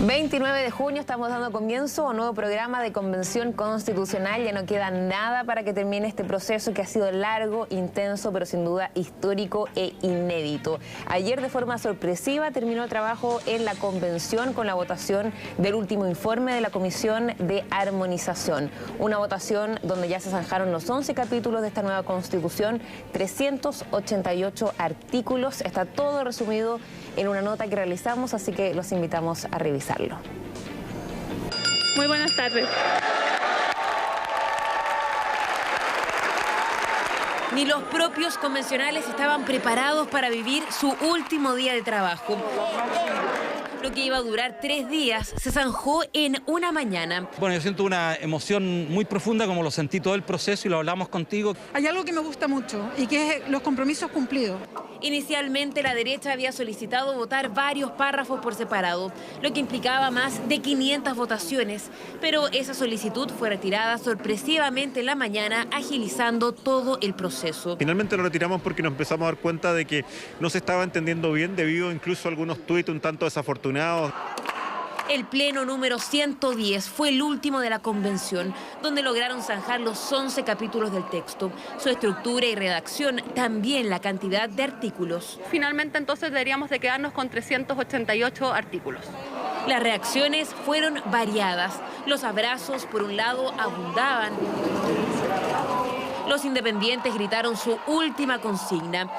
29 de junio estamos dando comienzo a un nuevo programa de convención constitucional. Ya no queda nada para que termine este proceso que ha sido largo, intenso, pero sin duda histórico e inédito. Ayer de forma sorpresiva terminó el trabajo en la convención con la votación del último informe de la Comisión de Armonización. Una votación donde ya se zanjaron los 11 capítulos de esta nueva constitución, 388 artículos. Está todo resumido en una nota que realizamos, así que los invitamos a revisarlo. Muy buenas tardes. Ni los propios convencionales estaban preparados para vivir su último día de trabajo. Lo que iba a durar 3 días se zanjó en una mañana. Bueno, yo siento una emoción muy profunda, como lo sentí todo el proceso y lo hablamos contigo. Hay algo que me gusta mucho y que es los compromisos cumplidos. Inicialmente la derecha había solicitado votar varios párrafos por separado, lo que implicaba más de 500 votaciones, pero esa solicitud fue retirada sorpresivamente en la mañana, agilizando todo el proceso. Finalmente lo retiramos porque nos empezamos a dar cuenta de que no se estaba entendiendo bien, debido incluso a algunos tuits un tanto desafortunados. El pleno número 110 fue el último de la convención, donde lograron zanjar los 11 capítulos del texto, su estructura y redacción, también la cantidad de artículos. Finalmente entonces deberíamos de quedarnos con 388 artículos. Las reacciones fueron variadas. Los abrazos, por un lado, abundaban. Los independientes gritaron su última consigna.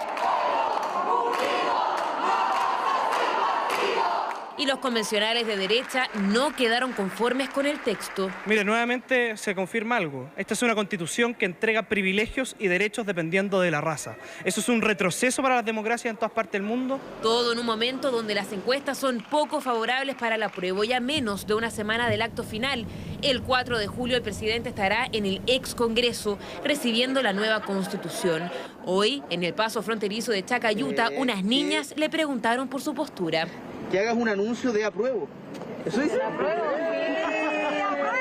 Y los convencionales de derecha no quedaron conformes con el texto. Mire, nuevamente se confirma algo. Esta es una constitución que entrega privilegios y derechos dependiendo de la raza. ¿Eso es un retroceso para las democracias en todas partes del mundo? Todo en un momento donde las encuestas son poco favorables para el apruebo. Ya menos de una semana del acto final. El 4 de julio el presidente estará en el ex Congreso recibiendo la nueva constitución. Hoy, en el paso fronterizo de Chacayuta, unas niñas le preguntaron por su postura. Que hagas un anuncio de apruebo. ¿Eso dice? ¡Apruebo! ¡Sí, apruebo!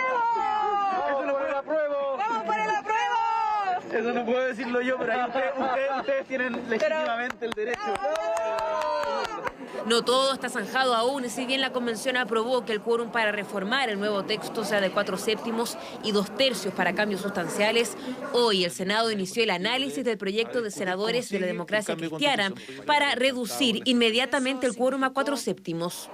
¡Eso no fue el apruebo! ¡Vamos por el apruebo! Eso no puedo decirlo yo, pero ahí ustedes tienen legítimamente el derecho. No todo está zanjado aún, si bien la convención aprobó que el quórum para reformar el nuevo texto sea de 4/7 y 2/3 para cambios sustanciales. Hoy el Senado inició el análisis del proyecto de senadores de la Democracia Cristiana para reducir inmediatamente el quórum a 4/7.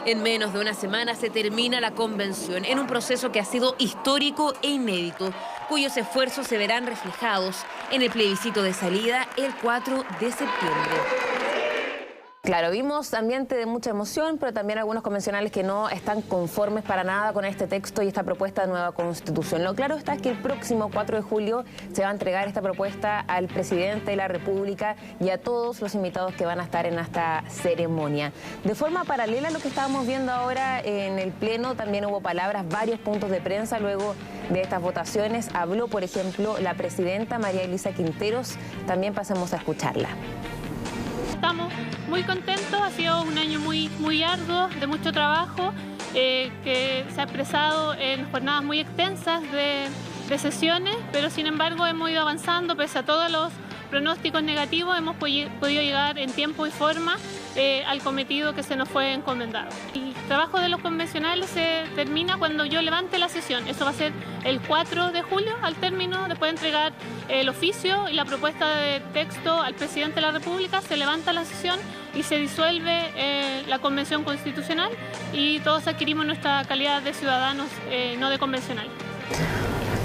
En menos de una semana se termina la convención en un proceso que ha sido histórico e inédito, cuyos esfuerzos se verán reflejados en el plebiscito de salida el 4 de septiembre. Claro, vimos ambiente de mucha emoción, pero también algunos convencionales que no están conformes para nada con este texto y esta propuesta de nueva constitución. Lo claro está que el próximo 4 de julio se va a entregar esta propuesta al presidente de la República y a todos los invitados que van a estar en esta ceremonia. De forma paralela a lo que estábamos viendo ahora en el Pleno, también hubo palabras, varios puntos de prensa luego de estas votaciones. Habló, por ejemplo, la presidenta María Elisa Quinteros. También pasemos a escucharla. Estamos muy contentos, ha sido un año muy arduo, de mucho trabajo, que se ha expresado en jornadas muy extensas de sesiones, pero sin embargo hemos ido avanzando, pese a todos los pronósticos negativos, hemos podido llegar en tiempo y forma al cometido que se nos fue encomendado. El trabajo de los convencionales se termina cuando yo levante la sesión. Eso va a ser el 4 de julio, al término, después de entregar el oficio y la propuesta de texto al presidente de la República, se levanta la sesión y se disuelve la convención constitucional y todos adquirimos nuestra calidad de ciudadanos, no de convencional.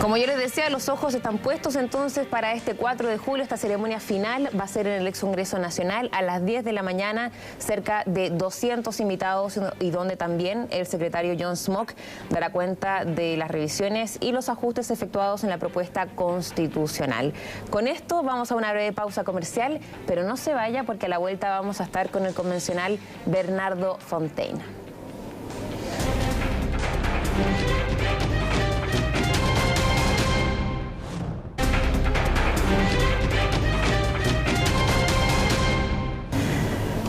Como yo les decía, los ojos están puestos entonces para este 4 de julio. Esta ceremonia final va a ser en el ex Congreso Nacional a las 10 de la mañana, cerca de 200 invitados y donde también el secretario John Smock dará cuenta de las revisiones y los ajustes efectuados en la propuesta constitucional. Con esto vamos a una breve pausa comercial, pero no se vaya porque a la vuelta vamos a estar con el convencional Bernardo Fontaine.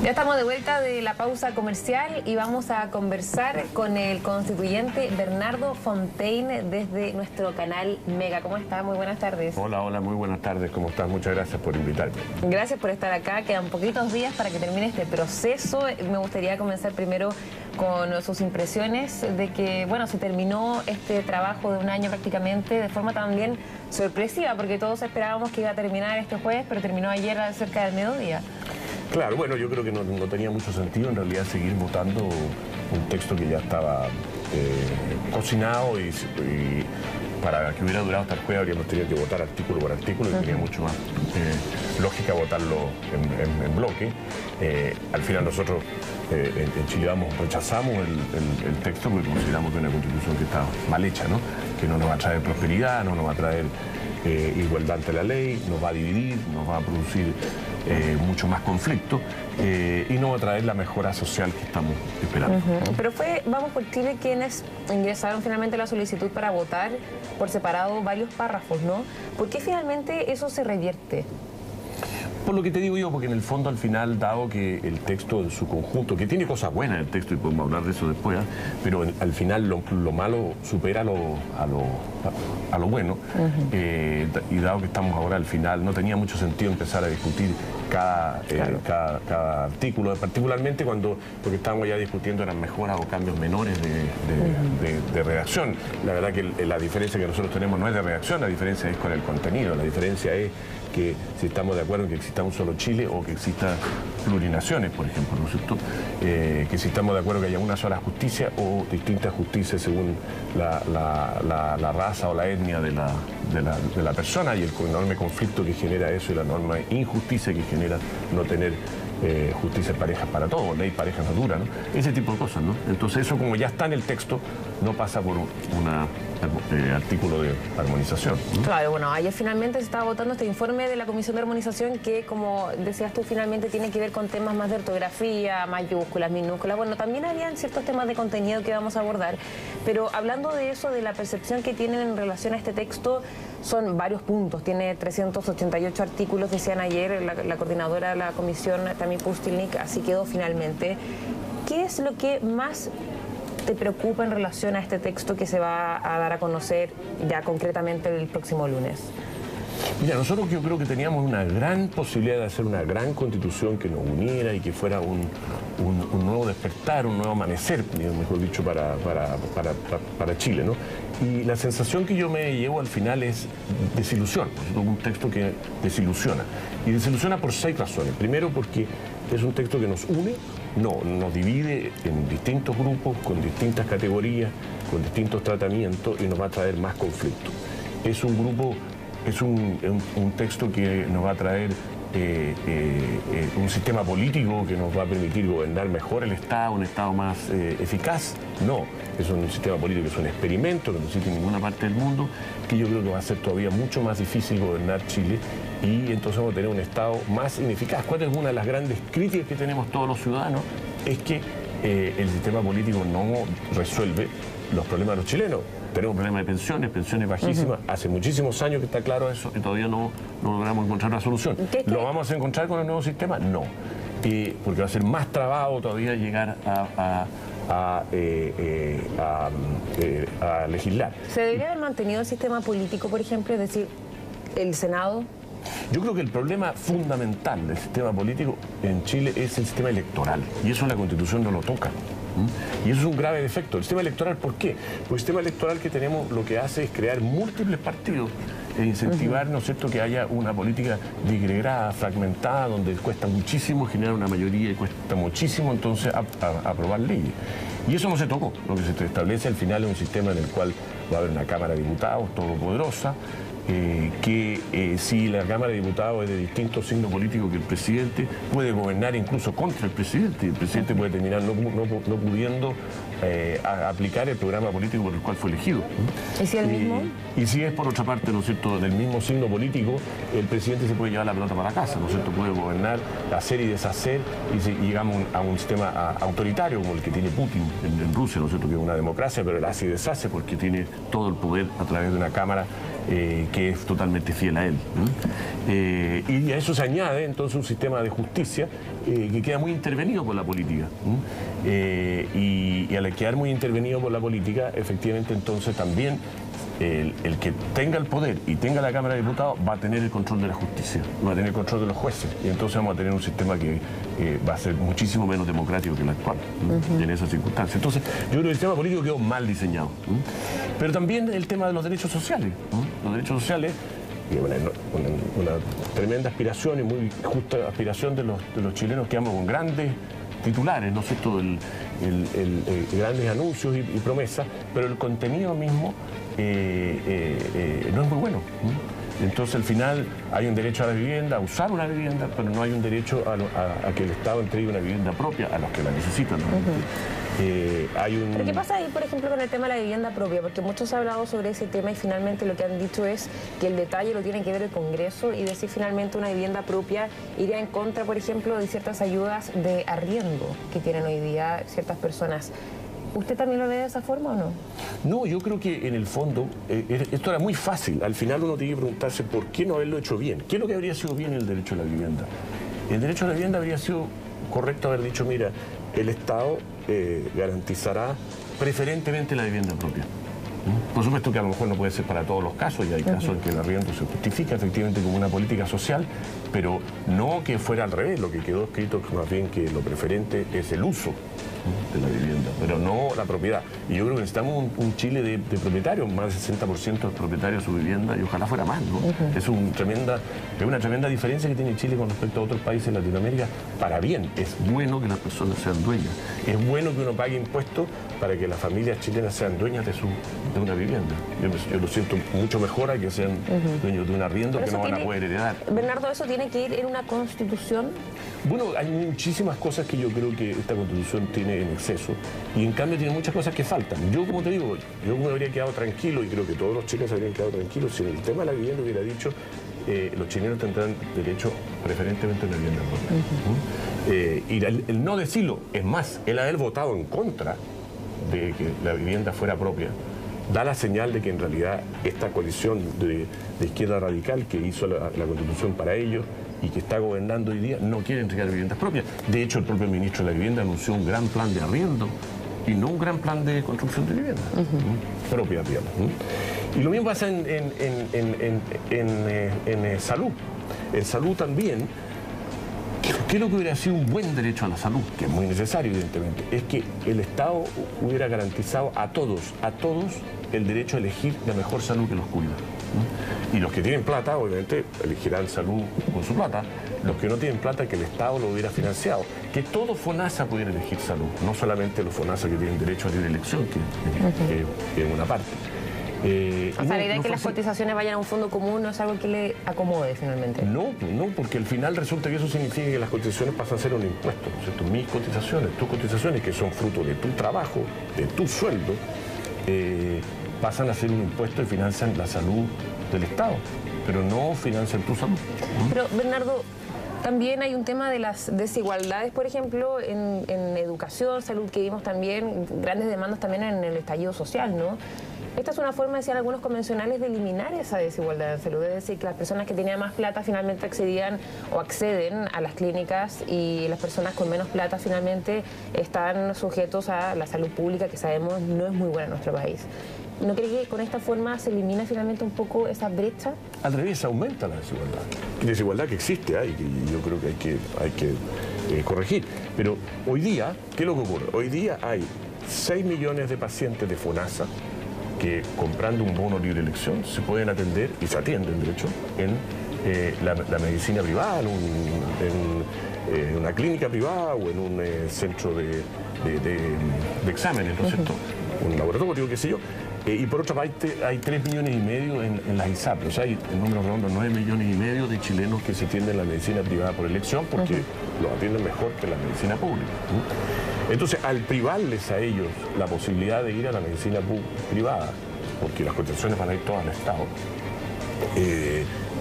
Ya estamos de vuelta de la pausa comercial y vamos a conversar con el constituyente Bernardo Fontaine desde nuestro canal Mega. ¿Cómo está? Muy buenas tardes. Hola, hola, muy buenas tardes. ¿Cómo estás? Muchas gracias por invitarme. Gracias por estar acá. Quedan poquitos días para que termine este proceso. Me gustaría comenzar primero con sus impresiones de que, bueno, se terminó este trabajo de un año prácticamente de forma también sorpresiva, porque todos esperábamos que iba a terminar este jueves, pero terminó ayer cerca del mediodía. Claro, bueno, yo creo que no tenía mucho sentido en realidad seguir votando un texto que ya estaba cocinado y para que hubiera durado hasta el jueves habríamos tenido que votar artículo por artículo y tenía mucho más lógica votarlo en bloque. Al final nosotros en Chile rechazamos el texto porque consideramos que es una constitución que está mal hecha, ¿no? Que no nos va a traer prosperidad, no nos va a traer igualdad ante la ley, nos va a dividir, nos va a producir mucho más conflicto y no va a traer la mejora social que estamos esperando. Pero fue Vamos por Chile quienes ingresaron finalmente la solicitud para votar por separado varios párrafos, ¿no? ¿Por qué finalmente eso se revierte? Por lo que te digo yo, porque en el fondo al final, dado que el texto en su conjunto, que tiene cosas buenas el texto y podemos hablar de eso después, pero al final lo malo supera a lo bueno, y dado que estamos ahora al final, no tenía mucho sentido empezar a discutir cada artículo, particularmente cuando lo que estábamos ya discutiendo eran mejoras o cambios menores de redacción. La verdad que la diferencia que nosotros tenemos no es de redacción, la diferencia es con el contenido, la diferencia es que si estamos de acuerdo en que exista un solo Chile o que exista plurinaciones, por ejemplo, ¿no es cierto? Que si estamos de acuerdo que haya una sola justicia o distintas justicias según la raza o la etnia de la persona y el enorme conflicto que genera eso y la enorme injusticia que genera no tener justicia pareja para todos, ley pareja no dura, ¿no? Ese tipo de cosas, ¿no? Entonces eso como ya está en el texto, no pasa por un artículo de armonización, ¿no? Claro, bueno, ayer finalmente se estaba votando este informe de la Comisión de Armonización que, como decías tú, finalmente tiene que ver con temas más de ortografía, mayúsculas, minúsculas. Bueno, también habían ciertos temas de contenido que vamos a abordar, pero hablando de eso, de la percepción que tienen en relación a este texto, son varios puntos, tiene 388 artículos, decían ayer la coordinadora de la comisión, Tammy Pustilnik, así quedó finalmente. ¿Qué es lo que más te preocupa en relación a este texto que se va a dar a conocer ya concretamente el próximo lunes? Mira, nosotros yo creo que teníamos una gran posibilidad de hacer una gran constitución que nos uniera y que fuera un nuevo despertar, un nuevo amanecer, mejor dicho, para Chile, ¿no? Y la sensación que yo me llevo al final es desilusión, un texto que desilusiona. Y desilusiona por 6 razones. Primero, porque es un texto que nos une, no, nos divide en distintos grupos, con distintas categorías, con distintos tratamientos y nos va a traer más conflicto. Es un grupo, es un texto que nos va a traer un sistema político que nos va a permitir gobernar mejor el Estado, un Estado más eficaz. No, es un sistema político que es un experimento que no existe en ninguna parte del mundo, que yo creo que va a ser todavía mucho más difícil gobernar Chile y entonces vamos a tener un Estado más ineficaz. ¿Cuál es una de las grandes críticas que tenemos todos los ciudadanos? Es que el sistema político no resuelve los problemas de los chilenos. Tenemos un problema de pensiones bajísimas. Hace muchísimos años que está claro eso y todavía no logramos encontrar una solución. ¿Lo vamos a encontrar con el nuevo sistema? No. Porque va a ser más trabado todavía llegar a legislar. ¿Se debería haber mantenido el sistema político, por ejemplo, es decir, el Senado? Yo creo que el problema fundamental del sistema político en Chile es el sistema electoral y eso la Constitución no lo toca. Y eso es un grave defecto. El sistema electoral, ¿por qué? Porque el sistema electoral que tenemos lo que hace es crear múltiples partidos e incentivar, ¿no es cierto?, que haya una política disgregada, fragmentada, donde cuesta muchísimo generar una mayoría y cuesta muchísimo entonces aprobar leyes. Y eso no se tocó. Lo que se establece al final es un sistema en el cual va a haber una Cámara de Diputados todopoderosa, si la Cámara de Diputados es de distinto signo político que el presidente, puede gobernar incluso contra el presidente. El presidente puede terminar no pudiendo aplicar el programa político por el cual fue elegido. ¿Y si el mismo? Y si es, por otra parte, ¿no es cierto?, del mismo signo político, el presidente se puede llevar la pelota para casa, ¿no es cierto?, puede gobernar, hacer y deshacer, y si llegamos a un sistema autoritario como el que tiene Putin en Rusia, ¿no es cierto?, que es una democracia, pero él hace y deshace porque tiene todo el poder a través de una Cámara que es totalmente fiel a él. Y a eso se añade entonces un sistema de justicia que queda muy intervenido por la política. Y al quedar muy intervenido por la política, efectivamente entonces también el que tenga el poder y tenga la Cámara de Diputados va a tener el control de la justicia, va a tener el control de los jueces, y entonces vamos a tener un sistema que va a ser muchísimo menos democrático que el actual, en esas circunstancias. Entonces yo creo que el sistema político quedó mal diseñado. Pero también el tema de los derechos sociales. Los derechos sociales, una tremenda aspiración y muy justa aspiración de los chilenos, que ambos con grandes titulares, ¿no es cierto?, grandes anuncios y promesas, pero el contenido mismo no es muy bueno. Entonces al final hay un derecho a la vivienda, a usar una vivienda, pero no hay un derecho a que el Estado entregue una vivienda propia a los que la necesitan, ¿no? ¿Pero qué pasa ahí, por ejemplo, con el tema de la vivienda propia? Porque muchos han hablado sobre ese tema y finalmente lo que han dicho es que el detalle lo tiene que ver el Congreso, y decir finalmente una vivienda propia iría en contra, por ejemplo, de ciertas ayudas de arriendo que tienen hoy día ciertas personas. ¿Usted también lo ve de esa forma o no? No, yo creo que en el fondo esto era muy fácil. Al final uno tiene que preguntarse por qué no haberlo hecho bien. ¿Qué es lo que habría sido bien en el derecho a la vivienda? El derecho a la vivienda habría sido correcto haber dicho, mira, el Estado garantizará preferentemente la vivienda propia. Por supuesto que a lo mejor no puede ser para todos los casos, y hay casos en que el arriendo se justifica efectivamente como una política social, pero no que fuera al revés. Lo que quedó escrito es más bien que lo preferente es el uso de la vivienda, pero no la propiedad. Y yo creo que necesitamos un Chile de propietarios, más del 60% de propietarios de su vivienda, y ojalá fuera más, ¿no? Es una tremenda diferencia que tiene Chile con respecto a otros países de Latinoamérica, para bien. Es bueno que las personas sean dueñas, es bueno que uno pague impuestos para que las familias chilenas sean dueñas de una vivienda. Yo lo siento mucho mejor a que sean dueños de un arriendo que no van a poder heredar. Bernardo, ¿eso tiene que ir en una constitución? Bueno, hay muchísimas cosas que yo creo que esta constitución tiene en exceso, y en cambio tiene muchas cosas que faltan. Yo, como te digo, yo me habría quedado tranquilo, y creo que todos los chilenos habrían quedado tranquilos si en el tema de la vivienda hubiera dicho los chilenos tendrán derecho preferentemente a una vivienda propia. Y el no decirlo, es más, el haber votado en contra de que la vivienda fuera propia, da la señal de que en realidad esta coalición de izquierda radical que hizo la Constitución para ellos y que está gobernando hoy día no quiere entregar viviendas propias. De hecho, el propio ministro de la Vivienda anunció un gran plan de arriendo y no un gran plan de construcción de viviendas propias, digamos. Y lo mismo pasa en salud. En salud también. ¿Qué es lo que hubiera sido un buen derecho a la salud? Que es muy necesario, evidentemente. Es que el Estado hubiera garantizado a todos el derecho a elegir la mejor salud que los cuida. Y los que tienen plata, obviamente, elegirán salud con su plata. Los que no tienen plata, que el Estado lo hubiera financiado. Que todo FONASA pudiera elegir salud, no solamente los FONASA que tienen derecho a libre elección, que es una parte. O sea, la idea de que las cotizaciones vayan a un fondo común no es algo que le acomode finalmente. No, porque al final resulta que eso significa que las cotizaciones pasan a ser un impuesto, ¿no es cierto? Mis cotizaciones, tus cotizaciones, que son fruto de tu trabajo, de tu sueldo, pasan a ser un impuesto y financian la salud del Estado, pero no financian tu salud. Pero, Bernardo, también hay un tema de las desigualdades, por ejemplo, en educación, salud, que vimos también, grandes demandas también en el estallido social, ¿no? Esta es una forma, decían algunos convencionales, de eliminar esa desigualdad en salud. Es decir, que las personas que tenían más plata finalmente accedían o acceden a las clínicas, y las personas con menos plata finalmente están sujetos a la salud pública, que sabemos no es muy buena en nuestro país. ¿No cree que con esta forma se elimina finalmente un poco esa brecha? Al revés, aumenta la desigualdad. Desigualdad que existe, y yo creo que hay que corregir. Pero hoy día, ¿qué es lo que ocurre? Hoy día hay 6 millones de pacientes de FONASA que, comprando un bono libre elección, se pueden atender, y se atienden, de hecho, en la medicina privada, en una clínica privada o en un centro de exámenes, ¿no es cierto? Un laboratorio, qué sé yo. Y por otra parte, hay 3,5 millones en las ISAPRE. O sea, hay, en números redondos, 9,5 millones de chilenos que se atienden en la medicina privada por elección, porque los atienden mejor que la medicina pública. Entonces, al privarles a ellos la posibilidad de ir a la medicina privada, porque las cotizaciones van a ir todas al Estado,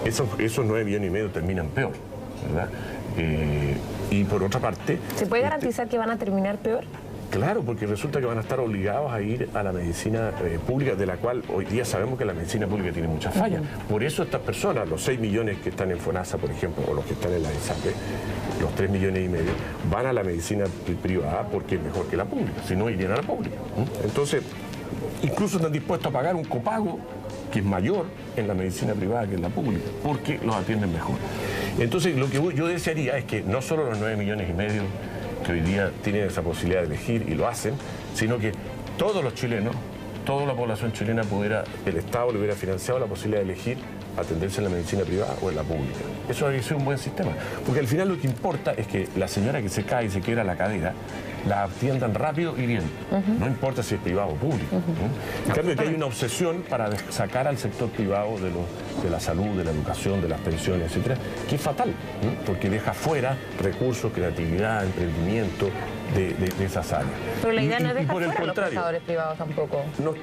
esos 9,5 millones terminan peor, ¿verdad? Y por otra parte... ¿Se puede garantizar que van a terminar peor? Claro, porque resulta que van a estar obligados a ir a la medicina pública, de la cual hoy día sabemos que la medicina pública tiene muchas fallas. Por eso estas personas, los 6 millones que están en FONASA, por ejemplo, o los que están en la ISAPRE, los 3,5 millones, van a la medicina privada porque es mejor que la pública, si no irían a la pública. Entonces, incluso están dispuestos a pagar un copago que es mayor en la medicina privada que en la pública, porque los atienden mejor. Entonces, lo que yo desearía es que no solo los 9,5 millones que hoy día tienen esa posibilidad de elegir y lo hacen, sino que todos los chilenos, toda la población chilena el Estado le hubiera financiado la posibilidad de elegir atenderse en la medicina privada o en la pública. Eso habría sido un buen sistema, porque al final lo que importa es que la señora que se cae y se quiebra la cadera la atiendan rápido y bien, no importa si es privado o público. En cambio, que hay una obsesión para sacar al sector privado de la salud, de la educación, de las pensiones, etcétera, que es fatal, porque deja fuera recursos, creatividad, emprendimiento de esas áreas. Pero la idea no es dejar fuera a los prestadores privados tampoco. No,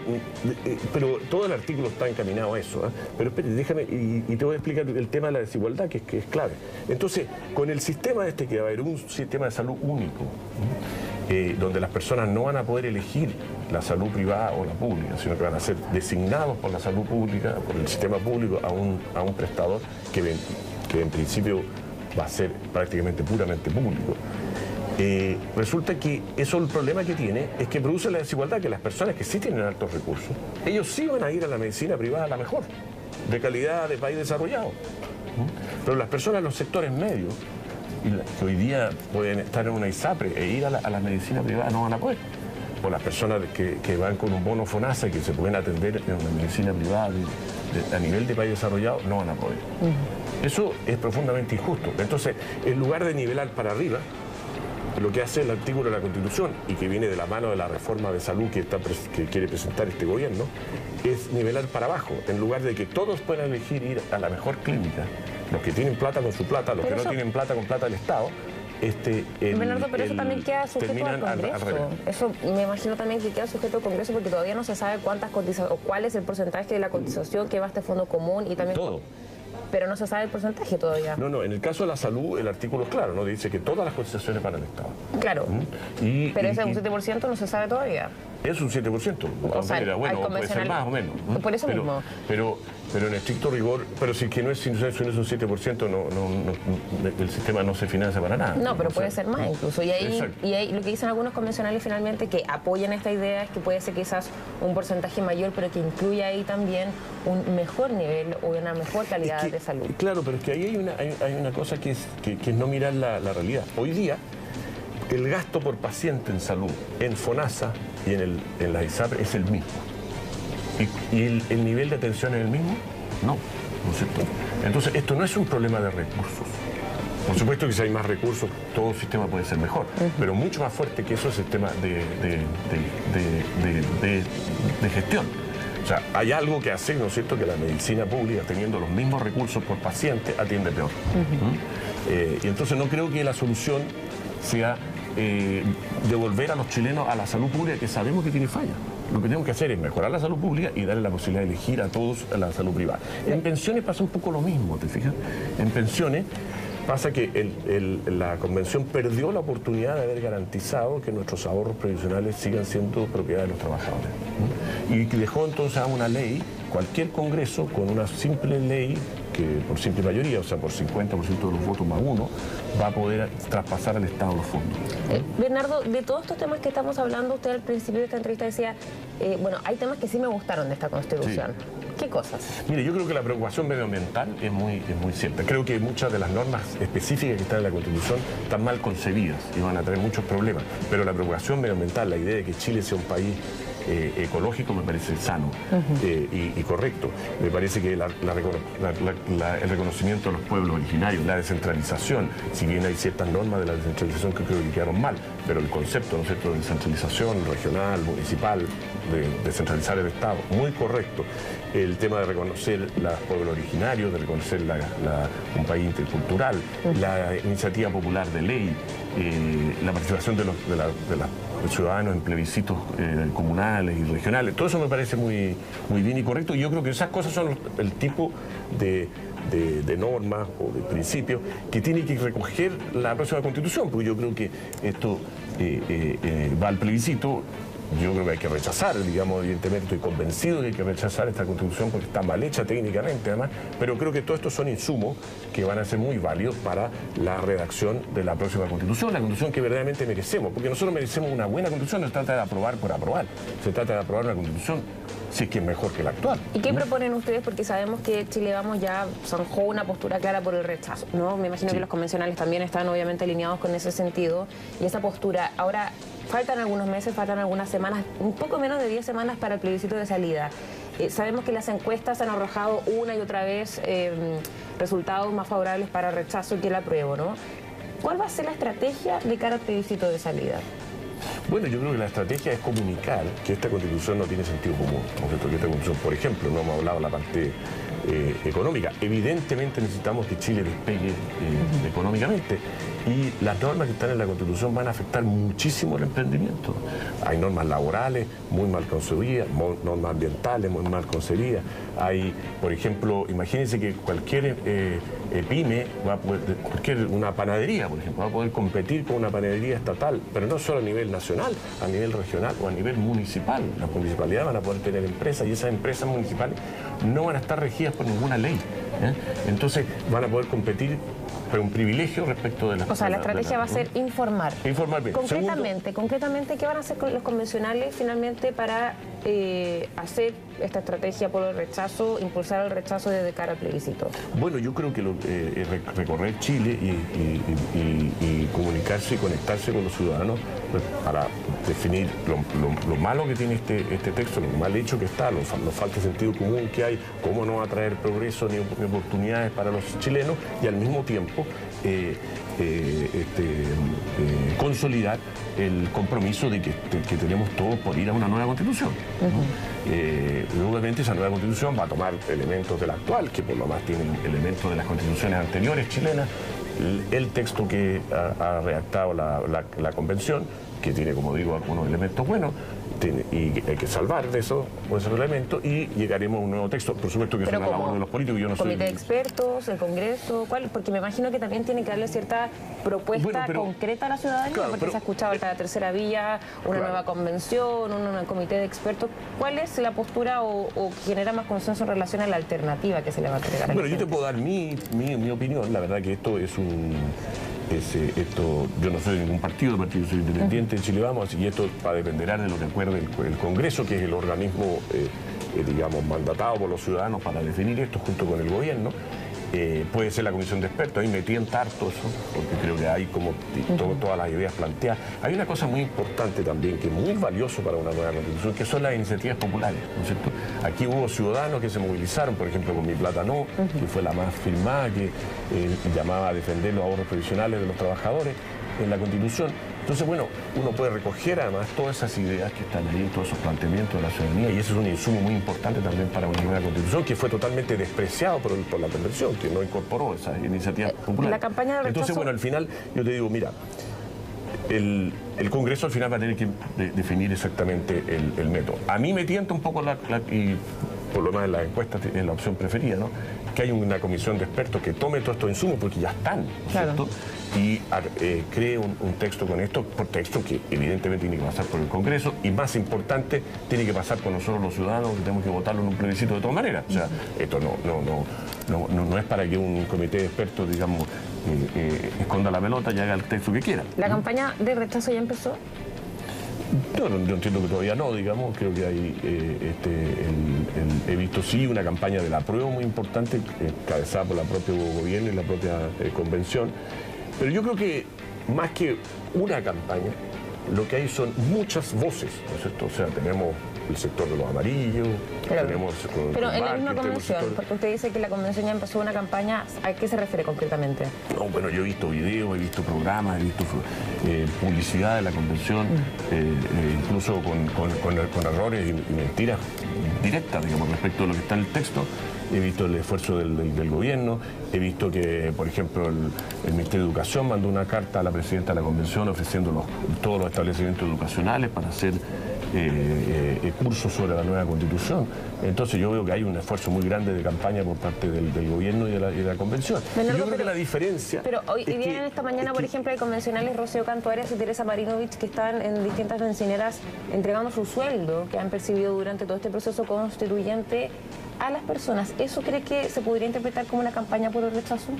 pero todo el artículo está encaminado a eso. Pero espérate, déjame, y te voy a explicar el tema de la desigualdad, que es clave. Entonces, con el sistema que va a haber un sistema de salud único, donde las personas no van a poder elegir la salud privada o la pública, sino que van a ser designados por la salud pública, por el sistema público, a un prestador que en principio va a ser prácticamente puramente público. Resulta que eso, el problema que tiene es que produce la desigualdad, que las personas que sí tienen altos recursos, ellos sí van a ir a la medicina privada, la mejor, de calidad, de país desarrollado. Pero las personas en los sectores medios, que hoy día pueden estar en una ISAPRE e ir a la medicina privada, no van a poder. O las personas que van con un bono FONASA y que se pueden atender en una medicina privada a nivel de país desarrollado, no van a poder. Eso es profundamente injusto. Entonces, en lugar de nivelar para arriba, lo que hace el artículo de la Constitución, y que viene de la mano de la reforma de salud que quiere presentar este gobierno, es nivelar para abajo. En lugar de que todos puedan elegir ir a la mejor clínica, los que tienen plata con su plata, los que no tienen plata con plata del Estado, Bernardo, pero eso también queda sujeto al Congreso. Eso me imagino también que queda sujeto al Congreso, porque todavía no se sabe cuántas cotizaciones o cuál es el porcentaje de la cotización que va a este fondo común y también todo. Pero no se sabe el porcentaje todavía. No, en el caso de la salud, el artículo es claro, ¿no? Dice que todas las cotizaciones van al Estado. Claro. Pero ese 7% no se sabe todavía. Es un 7%. O sea, bueno, puede ser más o menos. Por eso mismo. Pero en estricto rigor, pero si no es un 7%, el sistema no se financia para nada. No, pero puede ser más incluso. Y ahí lo que dicen algunos convencionales finalmente que apoyan esta idea es que puede ser quizás un porcentaje mayor, pero que incluya ahí también un mejor nivel o una mejor calidad de salud. Claro, pero es que ahí hay una cosa que es no mirar la realidad. Hoy día, el gasto por paciente en salud en FONASA y en la ISAPRE es el mismo. ¿Y el nivel de atención es el mismo? No es cierto. Entonces, esto no es un problema de recursos. Por supuesto que si hay más recursos, todo el sistema puede ser mejor, pero mucho más fuerte que eso es el tema de gestión. O sea, hay algo que hace, ¿no es cierto?, que la medicina pública, teniendo los mismos recursos por paciente, atiende peor. Y entonces no creo que la solución sea devolver a los chilenos a la salud pública, que sabemos que tiene fallas. Lo que tenemos que hacer es mejorar la salud pública y darle la posibilidad de elegir a todos a la salud privada. En pensiones pasa un poco lo mismo, ¿te fijas? En pensiones pasa que la Convención perdió la oportunidad de haber garantizado que nuestros ahorros previsionales sigan siendo propiedad de los trabajadores. Y dejó entonces a una ley, cualquier Congreso, con una simple ley, que por simple mayoría, o sea, por 50% de los votos más uno, va a poder traspasar al Estado los fondos. Bernardo, de todos estos temas que estamos hablando, usted al principio de esta entrevista decía, bueno, hay temas que sí me gustaron de esta Constitución. Sí. ¿Qué cosas? Mire, yo creo que la preocupación medioambiental es muy cierta. Creo que muchas de las normas específicas que están en la Constitución están mal concebidas y van a traer muchos problemas. Pero la preocupación medioambiental, la idea de que Chile sea un país ecológico, me parece sano y correcto. Me parece que el reconocimiento de los pueblos originarios, la descentralización, si bien hay ciertas normas de la descentralización que creo que quedaron mal, pero el concepto, ¿no es cierto?, de descentralización regional, municipal, de descentralizar el Estado, muy correcto. El tema de reconocer los pueblos originarios, de reconocer un país intercultural, la iniciativa popular de ley, la participación de los ciudadanos en plebiscitos comunales y regionales, todo eso me parece muy bien y correcto, y yo creo que esas cosas son el tipo de de normas o de principios que tiene que recoger la próxima Constitución, porque yo creo que esto va al plebiscito. Yo creo que hay que rechazar, digamos, evidentemente estoy convencido de que hay que rechazar esta Constitución porque está mal hecha técnicamente además, pero creo que todos estos son insumos que van a ser muy válidos para la redacción de la próxima Constitución, la Constitución que verdaderamente merecemos, porque nosotros merecemos una buena Constitución, no se trata de aprobar por aprobar, se trata de aprobar una Constitución si es que es mejor que la actual. ¿Y qué proponen ustedes? Porque sabemos que Chile Vamos ya zanjó una postura clara por el rechazo, ¿no? Me imagino que los convencionales también están obviamente alineados con ese sentido y esa postura. Ahora, faltan algunos meses, faltan algunas semanas, un poco menos de 10 semanas para el plebiscito de salida. Sabemos que las encuestas han arrojado una y otra vez resultados más favorables para el rechazo que el apruebo, ¿no? ¿Cuál va a ser la estrategia de cara al plebiscito de salida? Bueno, yo creo que la estrategia es comunicar que esta Constitución no tiene sentido común, ¿no? Que esta Constitución, por ejemplo, no hemos hablado de la parte económica. Evidentemente necesitamos que Chile despegue económicamente y las normas que están en la Constitución van a afectar muchísimo el emprendimiento. Hay normas laborales muy mal concebidas, normas ambientales muy mal concebidas. Hay, por ejemplo, imagínense que cualquier pyme va a poder, una panadería, por ejemplo, va a poder competir con una panadería estatal, pero no solo a nivel nacional, a nivel regional o a nivel municipal. Las municipalidades van a poder tener empresas y esas empresas municipales no van a estar regidas por ninguna ley. Entonces van a poder competir pero un privilegio respecto de las... O sea, la estrategia va a ser informar. Informar bien. Concretamente, ¿qué van a hacer con los convencionales finalmente para hacer esta estrategia por el rechazo, impulsar el rechazo desde cara al plebiscito? Bueno, yo creo que recorrer Chile y comunicarse y conectarse con los ciudadanos pues, para definir lo malo que tiene este texto, lo mal hecho que está, lo falta de sentido común que hay, cómo no va a traer progreso ni oportunidades para los chilenos y al mismo tiempo consolidar el compromiso de que tenemos todos por ir a una nueva Constitución. Obviamente esa nueva Constitución va a tomar elementos de la actual, que por lo más tienen elementos de las constituciones anteriores chilenas, el texto que ha redactado la Convención, que tiene, como digo, algunos elementos buenos, y hay que salvar de esos elementos y llegaremos a un nuevo texto. Por supuesto que es una labor de los políticos. Yo no ¿Comité de expertos, el Congreso? ¿Cuál? Porque me imagino que también tiene que darle cierta propuesta concreta a la ciudadanía, claro, porque se ha escuchado la tercera vía, una nueva convención, un comité de expertos. ¿Cuál es la postura o genera más consenso en relación a la alternativa que se le va a entregar? Bueno, yo te puedo dar mi opinión. La verdad que esto es yo no soy de ningún partido soy independiente de Chile Vamos, y esto va a depender de lo que acuerde el Congreso, que es el organismo, digamos, mandatado por los ciudadanos para definir esto junto con el gobierno. Puede ser la comisión de expertos, ahí me tienta harto eso, porque creo que hay como todas las ideas planteadas. Hay una cosa muy importante también, que es muy valioso para una nueva Constitución, que son las iniciativas populares, ¿no es cierto? Aquí hubo ciudadanos que se movilizaron, por ejemplo, con Mi Plata No, que fue la más firmada, que llamaba a defender los ahorros previsionales de los trabajadores en la Constitución. Entonces, bueno, uno puede recoger además todas esas ideas que están ahí, todos esos planteamientos de la ciudadanía, y eso es un insumo muy importante también para una nueva Constitución, que fue totalmente despreciado por la Convención, que no incorporó esas iniciativas populares. La campaña de rechazo... Entonces, bueno, al final yo te digo, mira, el Congreso al final va a tener que definir exactamente el método. A mí me tienta un poco y por lo menos en las encuestas es la opción preferida, ¿no? Que hay una comisión de expertos que tome todos estos insumos, porque ya están, ¿no es cierto? Y cree un texto con esto, por texto que evidentemente tiene que pasar por el Congreso, y más importante, tiene que pasar por nosotros los ciudadanos, que tenemos que votarlo en un plebiscito de todas maneras. O sea, esto no es para que un comité de expertos, digamos, esconda la pelota y haga el texto que quiera. ¿La campaña de rechazo ya empezó? Yo entiendo que todavía no, digamos, creo que hay, he visto sí una campaña del apruebo muy importante, encabezada por el propio gobierno y la propia convención, pero yo creo que más que una campaña, lo que hay son muchas voces, ¿no es cierto? O sea, tenemos el sector de los amarillos, tenemos el sector Pero en la misma convención, porque usted dice que la convención ya empezó una campaña, ¿a qué se refiere concretamente? No, bueno, yo he visto videos, he visto programas, he visto publicidad de la convención, incluso con errores y mentiras directas, digamos, respecto a lo que está en el texto. he visto el esfuerzo del gobierno, he visto que, por ejemplo, el Ministerio de Educación mandó una carta a la presidenta de la Convención ofreciendo todos los establecimientos educacionales para hacer cursos sobre la nueva Constitución. Entonces yo veo que hay un esfuerzo muy grande de campaña por parte del gobierno y de la Convención. Bernardo, yo creo que la diferencia... Pero hoy día, esta mañana, por ejemplo, hay convencionales Rocío Canto Arias y Teresa Marinovich que están en distintas bencineras entregando su sueldo que han percibido durante todo este proceso constituyente a las personas. ¿Eso cree que se podría interpretar como una campaña por el rechazo?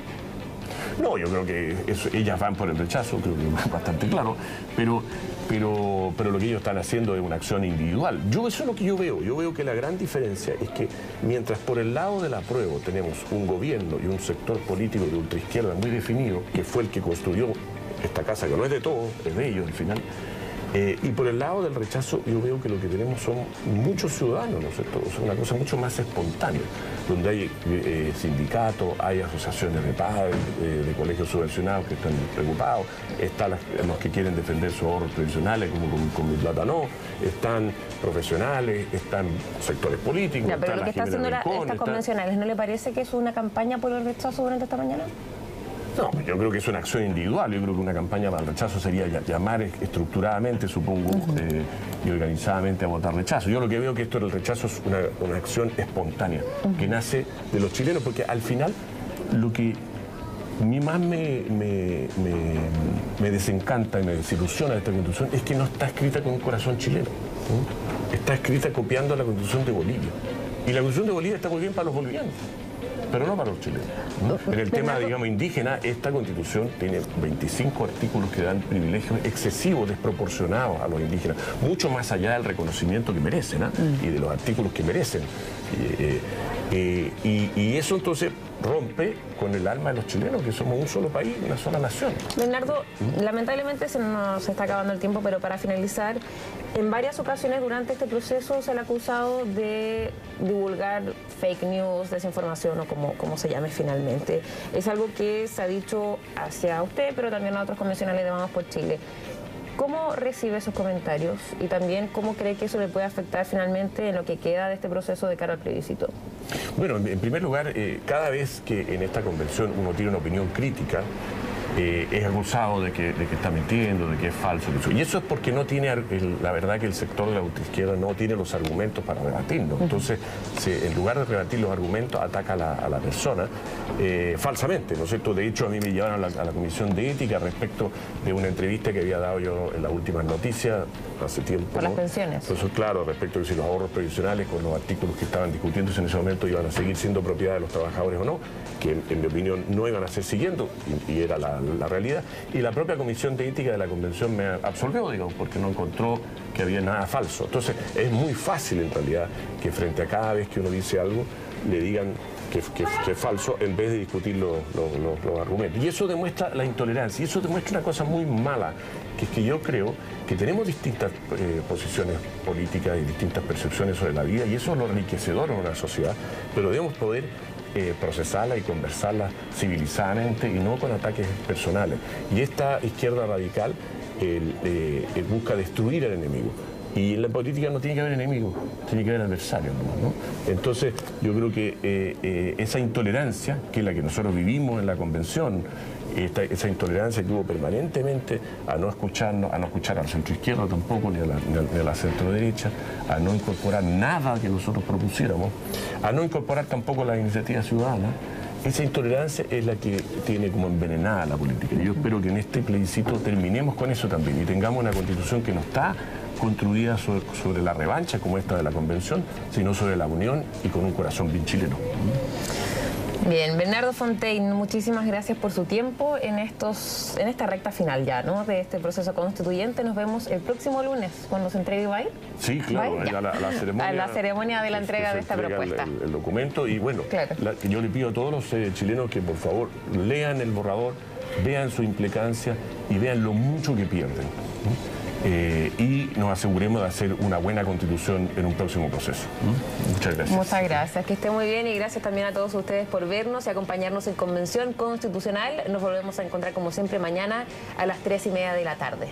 No, yo creo que ellas van por el rechazo, creo que es bastante claro, pero lo que ellos están haciendo es una acción individual. Eso es lo que yo veo que la gran diferencia es que mientras por el lado del apruebo tenemos un gobierno y un sector político de ultraizquierda muy definido, que fue el que construyó esta casa, que no es de todos, es de ellos al final, y por el lado del rechazo yo veo que lo que tenemos son muchos ciudadanos, ¿no es cierto? Es una cosa mucho más espontánea, donde hay sindicatos, hay asociaciones de padres, de colegios subvencionados que están preocupados, están los que quieren defender sus ahorros previsionales, como con Mi Plata No, están profesionales, están sectores políticos. Ya, pero lo que está haciendo estas convencionales, ¿no le parece que es una campaña por el rechazo durante esta mañana? No, yo creo que es una acción individual. Yo creo que una campaña para el rechazo sería llamar estructuradamente, supongo, y organizadamente a votar rechazo. Yo lo que veo que esto del rechazo es una acción espontánea, que nace de los chilenos, porque al final lo que a mí más me desencanta y me desilusiona de esta Constitución es que no está escrita con un corazón chileno. Está escrita copiando la Constitución de Bolivia. Y la Constitución de Bolivia está muy bien para los bolivianos, pero no para los chilenos. En el tema, digamos, indígena, esta Constitución tiene 25 artículos que dan privilegios excesivos, desproporcionados a los indígenas, mucho más allá del reconocimiento que merecen, y de los artículos que merecen. Y eso entonces rompe con el alma de los chilenos, que somos un solo país, una sola nación. Bernardo, lamentablemente se nos está acabando el tiempo, pero para finalizar, en varias ocasiones durante este proceso se le ha acusado de divulgar fake news, desinformación o como se llame finalmente. Es algo que se ha dicho hacia usted, pero también a otros convencionales de Vamos por Chile. ¿Cómo recibe esos comentarios y también cómo cree que eso le puede afectar finalmente en lo que queda de este proceso de cara al plebiscito? Bueno, en primer lugar, cada vez que en esta convención uno tiene una opinión crítica, es acusado de que está mintiendo, de que es falso. Y eso es porque no tiene, la verdad que el sector de la ultraizquierda no tiene los argumentos para rebatirlo. Entonces, en lugar de rebatir los argumentos, ataca a la persona falsamente, ¿no es cierto? De hecho, a mí me llevaron a la Comisión de Ética respecto de una entrevista que había dado yo en las últimas noticias hace tiempo. Por las pensiones. Entonces, claro, respecto de si los ahorros previsionales con los artículos que estaban discutiéndose en ese momento iban a seguir siendo propiedad de los trabajadores o no, que en mi opinión no iban a ser siguiendo, y era la realidad. Y la propia Comisión de Ética de la Convención me absolvió, digamos, porque no encontró que había nada falso. Entonces, es muy fácil en realidad que frente a cada vez que uno dice algo, le digan que es falso en vez de discutir los argumentos. Y eso demuestra la intolerancia, y eso demuestra una cosa muy mala, que es que yo creo que tenemos distintas posiciones políticas y distintas percepciones sobre la vida, y eso es lo enriquecedor en una sociedad, pero debemos poder procesarla y conversarla civilizadamente y no con ataques personales. Y esta izquierda radical busca destruir al enemigo. Y en la política no tiene que haber enemigos, tiene que haber adversarios, ¿no? Entonces, yo creo que esa intolerancia, que es la que nosotros vivimos en la Convención, esa intolerancia que hubo permanentemente a no escucharnos, a no escuchar al centro izquierdo tampoco, ni a la centro derecha, a no incorporar nada que nosotros propusiéramos, a no incorporar tampoco la iniciativa ciudadana. Esa intolerancia es la que tiene como envenenada la política. Y yo espero que en este plebiscito terminemos con eso también y tengamos una Constitución que no está construida sobre la revancha como esta de la Convención, sino sobre la unión y con un corazón bien chileno. Bien, Bernardo Fontaine, muchísimas gracias por su tiempo en esta recta final ya, ¿no?, de este proceso constituyente. Nos vemos el próximo lunes cuando se entregue ¿va? Sí, claro, la ceremonia. A la ceremonia de la entrega de esta propuesta. El documento y bueno, claro. Yo le pido a todos los chilenos que por favor lean el borrador, vean su implicancia y vean lo mucho que pierden. Y nos aseguremos de hacer una buena constitución en un próximo proceso. Muchas gracias. Muchas gracias, que esté muy bien y gracias también a todos ustedes por vernos y acompañarnos en Convención Constitucional. Nos volvemos a encontrar como siempre mañana a las 3:30 de la tarde.